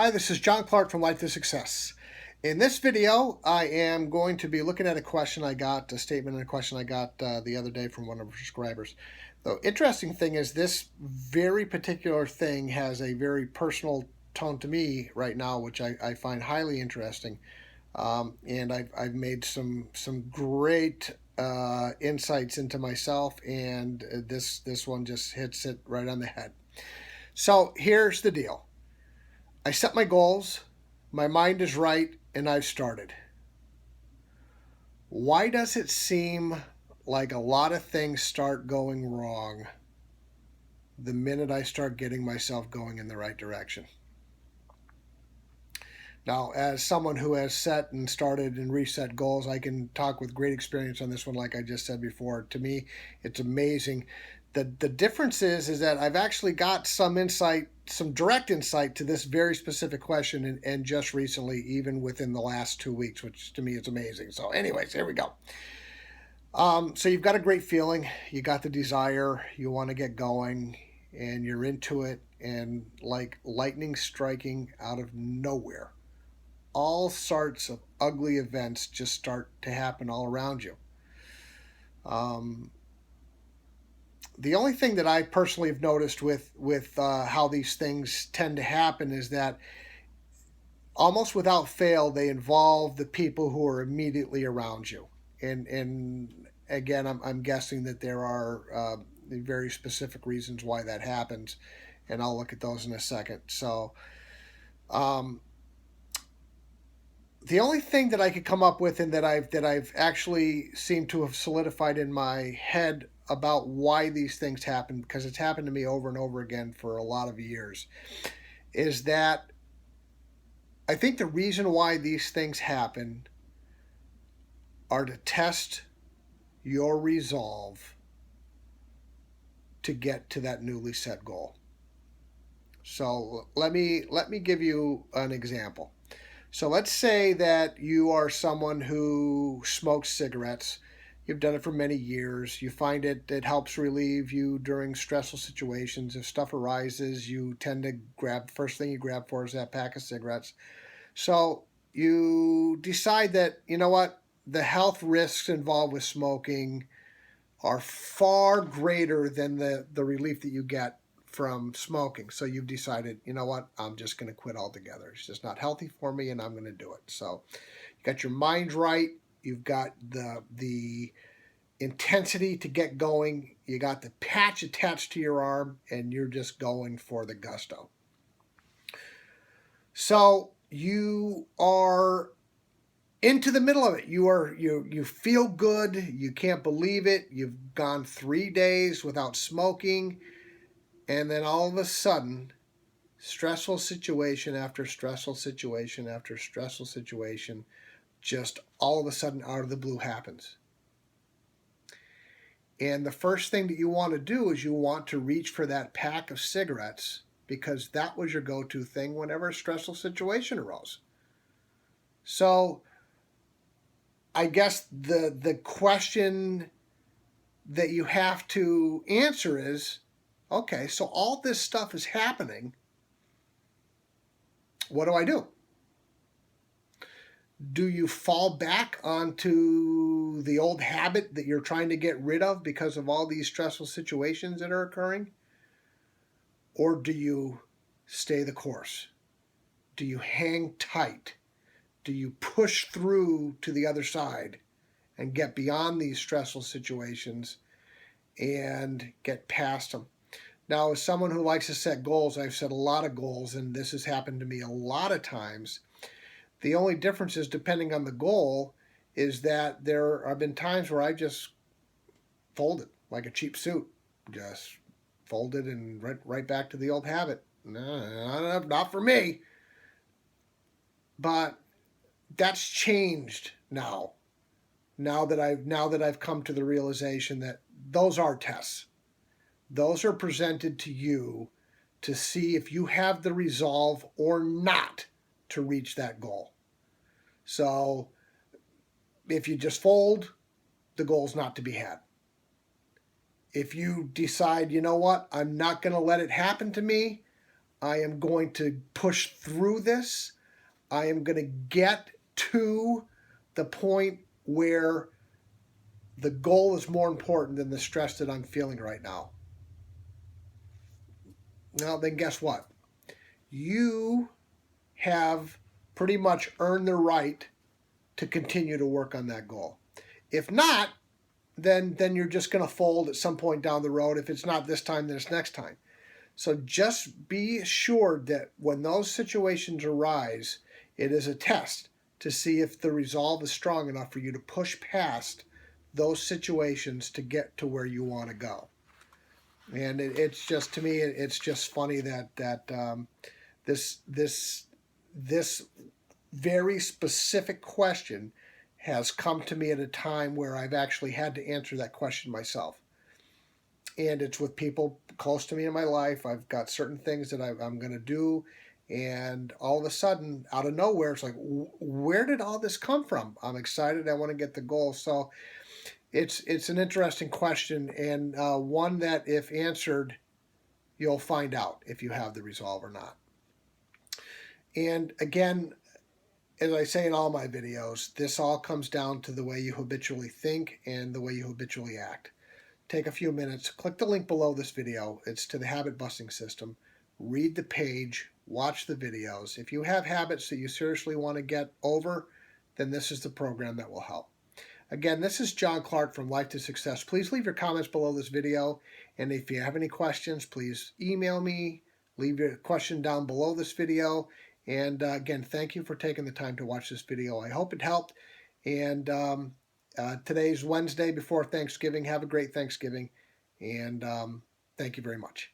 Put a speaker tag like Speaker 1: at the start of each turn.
Speaker 1: Hi, this is John Clark from Life to Success. In this video, I am going to be looking at a question I got, a statement and a question I got the other day from one of our subscribers. The interesting thing is this very particular thing has a very personal tone to me right now, which I find highly interesting. And I've made some great insights into myself, and this one just hits it right on the head. So here's the deal. I set my goals, my mind is right, and I've started. Why does it seem like a lot of things start going wrong the minute I start getting myself going in the right direction? Now, as someone who has set and started and reset goals, I can talk with great experience on this one, like I just said before. To me, it's amazing. The difference is that I've actually got some insight, some direct insight to this very specific question, and just recently, even within the last 2 weeks, which to me is amazing. So, anyways, here we go. So you've got a great feeling, you got the desire, you want to get going, and you're into it, and like lightning striking out of nowhere, all sorts of ugly events just start to happen all around you. Um, the only thing that I personally have noticed with how these things tend to happen is that almost without fail they involve the people who are immediately around you. And again, I'm guessing that there are very specific reasons why that happens, and I'll look at those in a second. So. Um, the only thing that I could come up with and that I've actually seemed to have solidified in my head about why these things happen, because it's happened to me over and over again for a lot of years, is that I think the reason why these things happen are to test your resolve to get to that newly set goal. So let me give you an example. So let's say that you are someone who smokes cigarettes. You've done it for many years. You find it helps relieve you during stressful situations. If stuff arises, you tend to grab, first thing you grab for is that pack of cigarettes. So you decide that, you know what, the health risks involved with smoking are far greater than the relief that you get from smoking. So you've decided, you know what, I'm just going to quit altogether. It's just not healthy for me, and I'm going to do it. So you got your mind right. You've got the intensity to get going. You got the patch attached to your arm, and you're just going for the gusto. So you are into the middle of it. You feel good. You can't believe it. You've gone 3 days without smoking, and then all of a sudden, stressful situation after stressful situation after stressful situation, just all of a sudden out of the blue happens. And the first thing that you want to do is you want to reach for that pack of cigarettes because that was your go-to thing whenever a stressful situation arose. So I guess the question that you have to answer is, okay, so all this stuff is happening. What do I do? Do you fall back onto the old habit that you're trying to get rid of because of all these stressful situations that are occurring? Or do you stay the course? Do you hang tight? Do you push through to the other side and get beyond these stressful situations and get past them? Now, as someone who likes to set goals, I've set a lot of goals, and this has happened to me a lot of times. The only difference is, depending on the goal, is that there have been times where I just folded like a cheap suit, just folded and right back to the old habit. No, not for me. But that's changed now. Now that I've come to the realization that those are tests. Those are presented to you to see if you have the resolve or not to reach that goal. So if you just fold, the goal's not to be had. If you decide, you know what, I'm not going to let it happen to me, I am going to push through this. I am going to get to the point where the goal is more important than the stress that I'm feeling right now. Now, then guess what? You have pretty much earned the right to continue to work on that goal. If not, then you're just going to fold at some point down the road. If it's not this time, then it's next time. So just be assured that when those situations arise, it is a test to see if the resolve is strong enough for you to push past those situations to get to where you want to go. And it's just, to me, it's just funny that this very specific question has come to me at a time where I've actually had to answer that question myself. And it's with people close to me in my life. I've got certain things that I'm going to do, and all of a sudden, out of nowhere, it's like, where did all this come from? I'm excited. I want to get the goal. So it's an interesting question, and one that, if answered, you'll find out if you have the resolve or not. And again, as I say in all my videos, this all comes down to the way you habitually think and the way you habitually act. Take a few minutes, click the link below this video. It's to the Habit Busting System. Read the page, watch the videos. If you have habits that you seriously want to get over, then this is the program that will help. Again, this is John Clark from Life to Success. Please leave your comments below this video. And if you have any questions, please email me. Leave your question down below this video. And again, thank you for taking the time to watch this video. I hope it helped. And today's Wednesday before Thanksgiving. Have a great Thanksgiving. And thank you very much.